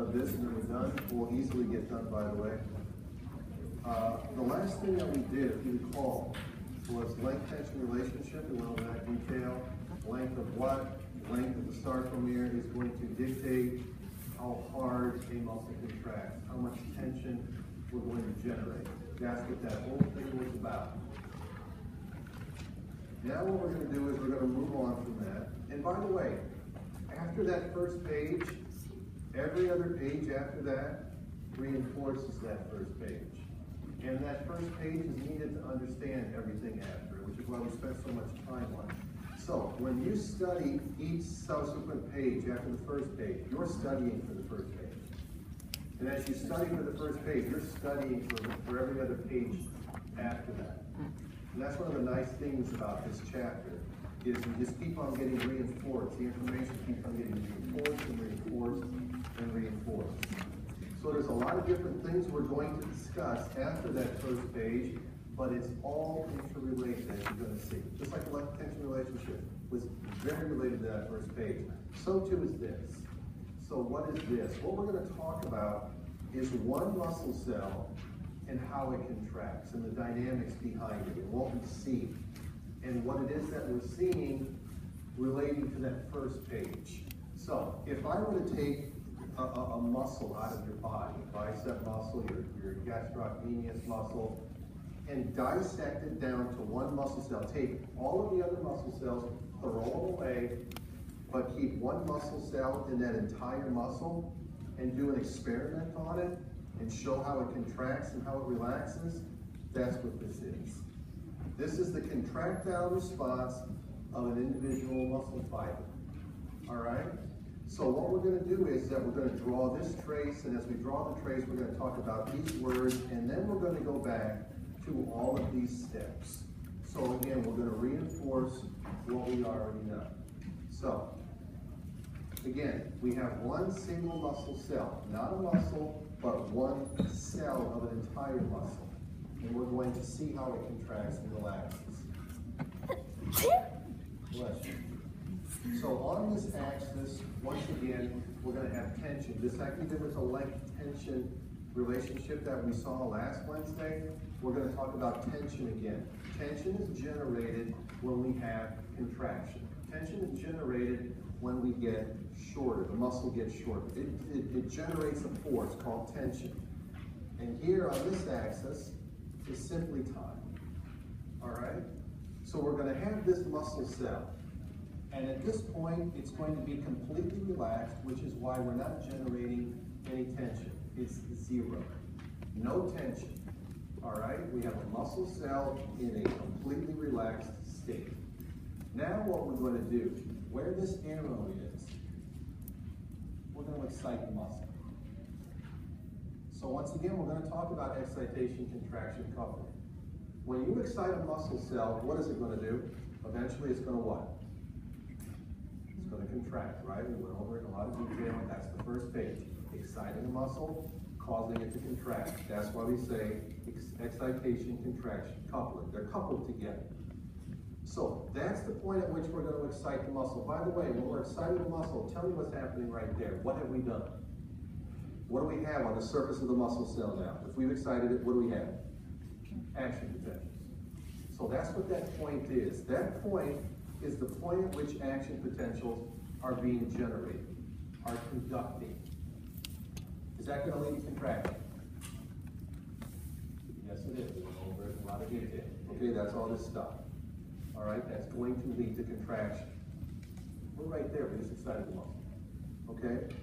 of this and then we're done. We'll easily get done, by the way. The last thing that we did, if you recall, was length-tension relationship. We went over that detail. Length of what? Length of the sarcomere is going to dictate how hard a muscle contracts, how much tension we're going to generate. That's what that whole thing was about. Now what we're going to do is we're going to move on from that. And by the way, after that first page, every other page after that reinforces that first page. And that first page is needed to understand everything after it, which is why we spent so much time on it. So when you study each subsequent page after the first page, you're studying for the first page. And as you study for the first page, you're studying for every other page after that. And that's one of the nice things about this chapter, is you just keep on getting reinforced. The information keeps on getting reinforced and reinforced and reinforced. So there's a lot of different things we're going to discuss after that first page, but it's all interrelated, as you're going to see. Just like the length-tension relationship was very related to that first page. So too is this. So what is this? What we're going to talk about is one muscle cell and how it contracts and the dynamics behind it and what we see and what it is that we're seeing relating to that first page. So if I were to take a muscle out of your body, bicep muscle, your gastrocnemius muscle, and dissect it down to one muscle cell. Take all of the other muscle cells, throw them away, but keep one muscle cell in that entire muscle and do an experiment on it and show how it contracts and how it relaxes. That's what this is. This is the contractile response of an individual muscle fiber. All right? So what we're going to do is that we're going to draw this trace, and as we draw the trace, we're going to talk about these words, and then we're going to go back to all of these steps. So again, we're going to reinforce what we already know. So, again, we have one single muscle cell, not a muscle, but one cell of an entire muscle. And we're going to see how it contracts and relaxes. Bless you. So on this axis, once again, we're going to have tension. Just like we did with the length-tension relationship that we saw last Wednesday, we're going to talk about tension again. Tension is generated when we have contraction. Tension is generated when we get shorter, the muscle gets shorter. It generates a force called tension. And here on this axis is simply time. All right? So we're going to have this muscle cell. And at this point, it's going to be completely relaxed, which is why we're not generating any tension. It's zero. No tension. All right? We have a muscle cell in a completely relaxed state. Now what we're going to do, where this arrow is, we're going to excite the muscle. So once again, we're going to talk about excitation, contraction, coupling. When you excite a muscle cell, what is it going to do? Eventually it's going to what? It's going to contract, right? We went over it in a lot of detail. That's the first page. Exciting a muscle, causing it to contract. That's why we say excitation, contraction, coupling. They're coupled together. So that's the point at which we're going to excite the muscle. By the way, when we're exciting the muscle, tell me what's happening right there. What have we done? What do we have on the surface of the muscle cell now? If we've excited it, what do we have? Action potentials. So that's what that point is. That point is the point at which action potentials are being generated, are conducting. Is that going to lead to contraction? Yes, it is. We went over it in a lot of detail. Okay, that's all this stuff. All right, that's going to lead to contraction. We're right there. We just excited the muscle. Okay?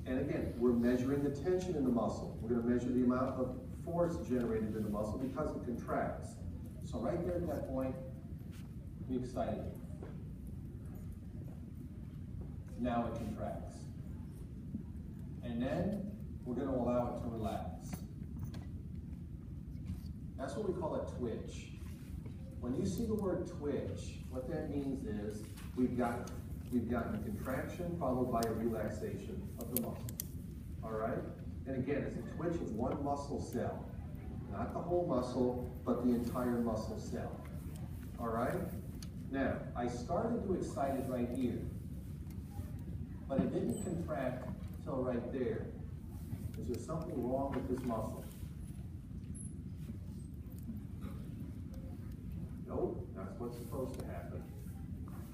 And again, we're measuring the tension in the muscle. We're going to measure the amount of force generated in the muscle because it contracts. So right there at that point, we excited it. Now it contracts. And then we're going to allow it to relax. That's what we call a twitch. When you see the word twitch, what that means is we've gotten a contraction followed by a relaxation of the muscle. All right? And again, it's a twitch of one muscle cell. Not the whole muscle, but the entire muscle cell. All right? Now, I started to excite it right here, but it didn't contract cell right there. Is there something wrong with this muscle? Nope, that's what's supposed to happen.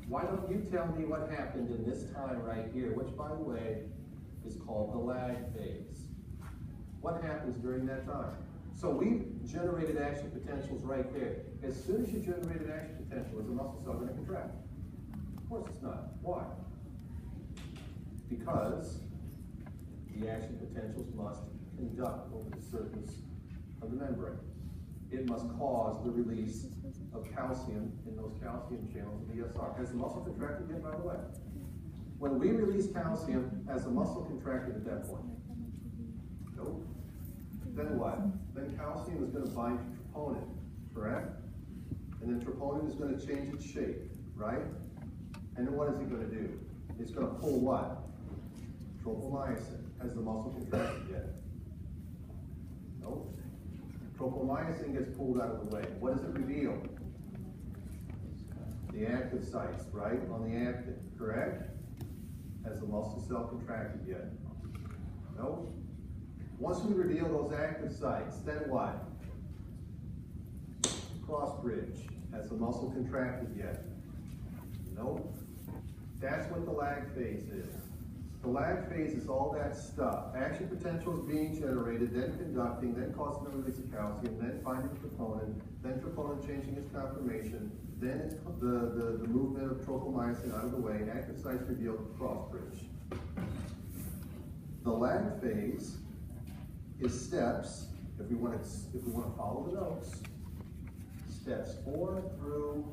Why don't you tell me what happened in this time right here, which, by the way, is called the lag phase. What happens during that time? So we generated action potentials right there. As soon as you generated action potential, is the muscle cell going to contract? Of course it's not. Why? Because the action potentials must conduct over the surface of the membrane. It must cause the release of calcium in those calcium channels of the ESR. Has the muscle contracted yet, by the way? When we release calcium, has the muscle contracted at that point? Nope. Then what? Then calcium is going to bind to troponin, correct? And then troponin is going to change its shape, right? And then what is it going to do? It's going to pull what? Tropomyosin. Has the muscle contracted yet? Nope. Tropomyosin gets pulled out of the way. What does it reveal? The active sites, right? On the actin, correct? Has the muscle cell contracted yet? Nope. Once we reveal those active sites, then what? Cross bridge. Has the muscle contracted yet? Nope. That's what the lag phase is. The lag phase is all that stuff. Action potential is being generated, then conducting, then causing the release of calcium, then binding troponin, then troponin changing its conformation, then it's the movement of tropomyosin out of the way, active sites revealed, cross bridge. The lag phase is steps, if we want to follow the notes, steps 4 through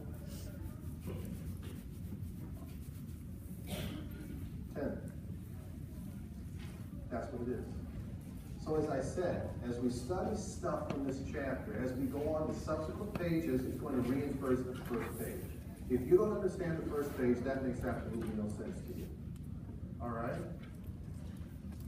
10. That's what it is. So as I said, as we study stuff from this chapter, as we go on to subsequent pages, it's going to reinforce the first page. If you don't understand the first page, that makes absolutely no sense to you. All right?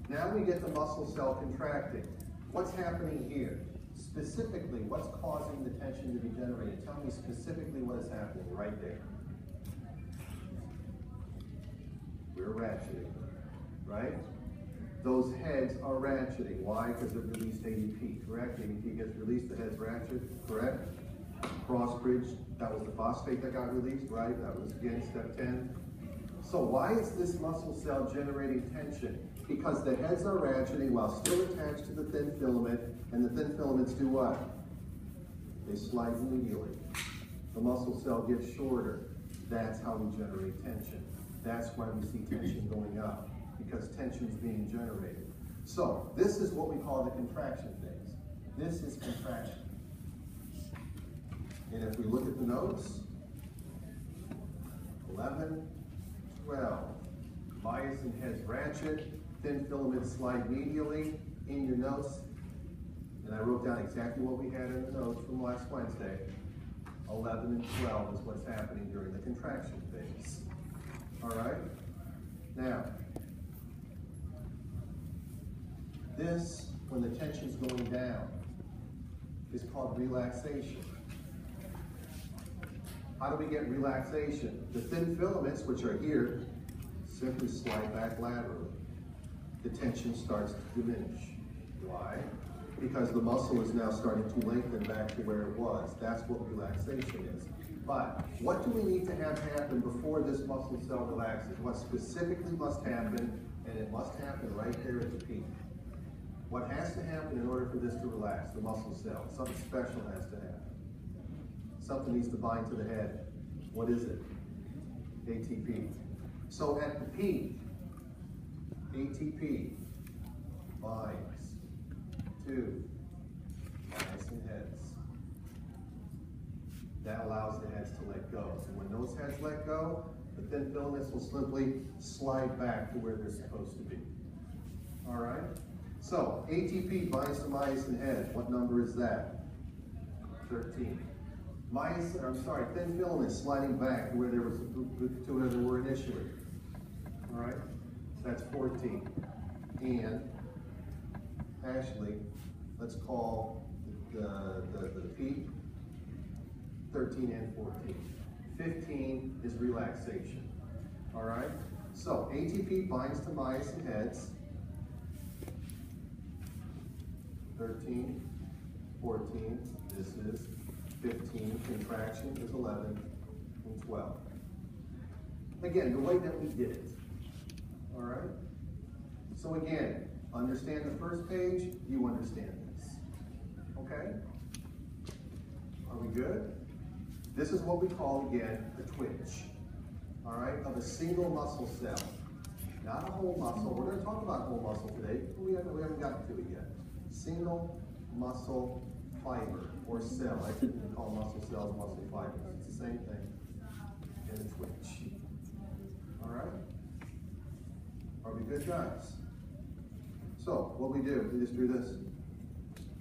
Now we get the muscle cell contracting. What's happening here? Specifically, what's causing the tension to be generated? Tell me specifically what is happening right there. We're ratcheting, right? Those heads are ratcheting. Why? Because it released ADP, correct? ADP gets released, the heads ratchet, correct? Cross bridge, that was the phosphate that got released, right? That was, again, step 10. So why is this muscle cell generating tension? Because the heads are ratcheting while still attached to the thin filament, and the thin filaments do what? They slide medially. The muscle cell gets shorter. That's how we generate tension. That's why we see tension going up, because tension is being generated. So this is what we call the contraction phase. This is contraction. And if we look at the notes, 11, 12, myosin heads ratchet, thin filaments slide medially. In your notes, and I wrote down exactly what we had in the notes from last Wednesday, 11 and 12 is what's happening during the contraction phase. All right? Now, this, when the tension's going down, is called relaxation. How do we get relaxation? The thin filaments, which are here, simply slide back laterally. The tension starts to diminish. Why? Because the muscle is now starting to lengthen back to where it was. That's what relaxation is. But what do we need to have happen before this muscle cell relaxes? What specifically must happen, and it must happen right there at the peak. What has to happen in order for this to relax, the muscle cell? Something special has to happen. Something needs to bind to the head. What is it? ATP. So at the peak, ATP binds to myosin heads. That allows the heads to let go. So when those heads let go, the thin filaments will simply slide back to where they're supposed to be. All right? So ATP binds to myosin heads. What number is that? 13. Thin filaments sliding back to where they were initially. All right? That's 14. And actually, let's call the peak 13 and 14. 15 is relaxation. All right? So ATP binds to myosin heads. 13, 14, this is 15, contraction is 11, and 12. Again, the way that we did it, all right? So again, understand the first page, you understand this, okay? Are we good? This is what we call, again, a twitch, all right, of a single muscle cell. Not a whole muscle. We're going to talk about whole muscle today, but we haven't gotten to it yet. Single muscle fiber or cell. I couldn't call muscle cells muscle fibers. It's the same thing. And a twitch. All right? Are we good, guys? So, what we do, we just do this.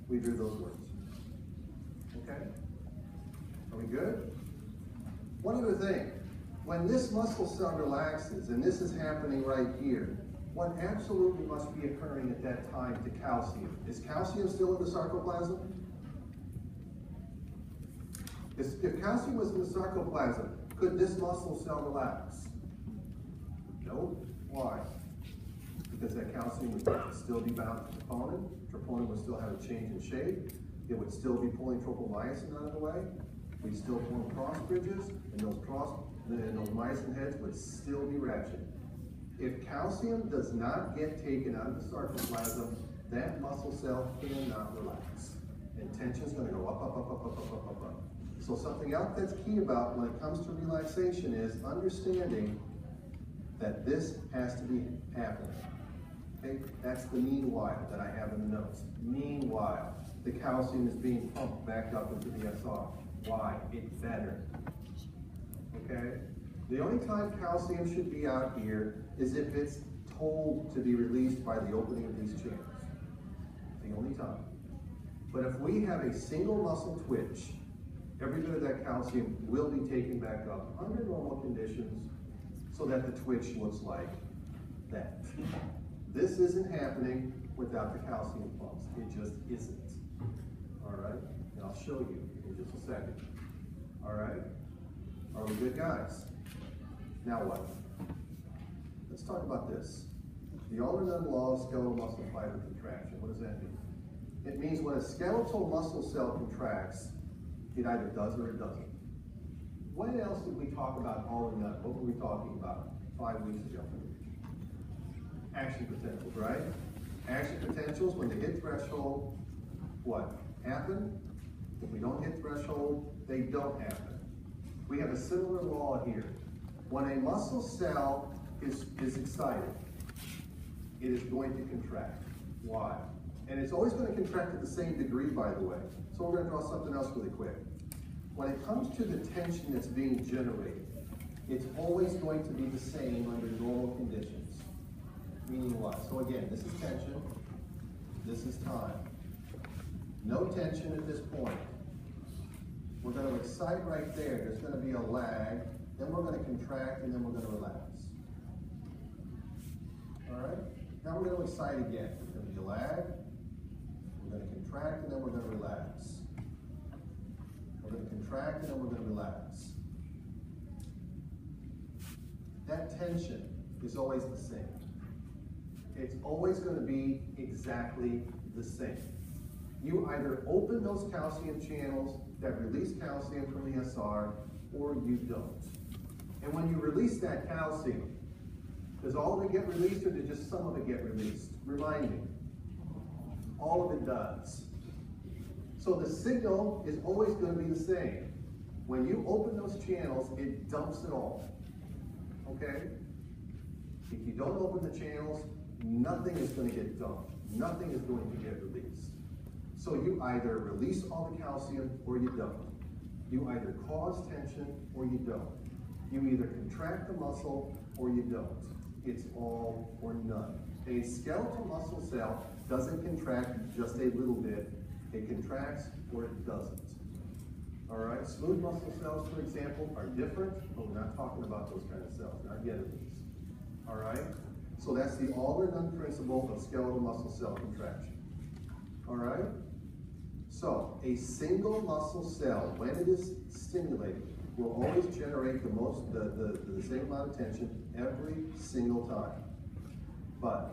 We drew those words. Okay? Are we good? One other thing. When this muscle cell relaxes, and this is happening right here, what absolutely must be occurring at that time to calcium? Is calcium still in the sarcoplasm? If calcium was in the sarcoplasm, could this muscle cell relax? No. Why? Because that calcium would still be bound to troponin. Troponin would still have a change in shape. It would still be pulling tropomyosin out of the way. We'd still form cross bridges, and those myosin heads would still be ratchet. If calcium does not get taken out of the sarcoplasm, that muscle cell cannot relax. And tension is going to go up, up, up, up, up, up, up, up, up. So something else that's key about when it comes to relaxation is understanding that this has to be happening. Okay? That's the meanwhile that I have in the notes. Meanwhile, the calcium is being pumped back up into the SR. Why? It's better. Okay? The only time calcium should be out here is if it's told to be released by the opening of these channels. The only time. But if we have a single muscle twitch, every bit of that calcium will be taken back up under normal conditions so that the twitch looks like that. This isn't happening without the calcium pumps. It just isn't. All right? And I'll show you in just a second. All right? Are we good, guys? Now what? Let's talk about this. The all-or-none law of skeletal muscle fiber contraction. What does that mean? It means when a skeletal muscle cell contracts, it either does or it doesn't. When else did we talk about all-or-none? What were we talking about 5 weeks ago? Action potentials, right? Action potentials, when they hit threshold, what? Happen? If we don't hit threshold, they don't happen. We have a similar law here. When a muscle cell is excited, it is going to contract. Why? And it's always going to contract at the same degree, by the way. So we're going to draw something else really quick. When it comes to the tension that's being generated, it's always going to be the same under normal conditions. Meaning what? So again, this is tension, this is time. No tension at this point. We're going to excite right there. There's going to be a lag, then we're going to contract, and then we're going to relax. All right? Now we're going to excite again. There's going to be a lag, we're going to contract, and then we're going to relax. We're going to contract, and then we're going to relax. That tension is always the same. It's always going to be exactly the same. You either open those calcium channels that release calcium from the SR, or you don't. And when you release that calcium, does all of it get released, or does just some of it get released? Remind me. All of it does. So the signal is always going to be the same. When you open those channels, it dumps it all. Okay? If you don't open the channels, nothing is going to get dumped. Nothing is going to get released. So you either release all the calcium or you don't. You either cause tension or you don't. You either contract the muscle or you don't. It's all or none. A skeletal muscle cell doesn't contract just a little bit. It contracts or it doesn't. All right, smooth muscle cells, for example, are different, but we're not talking about those kind of cells, not yet at least. All right, so that's the all or none principle of skeletal muscle cell contraction. All right, so a single muscle cell, when it is stimulated, will always generate the same amount of tension every single time. But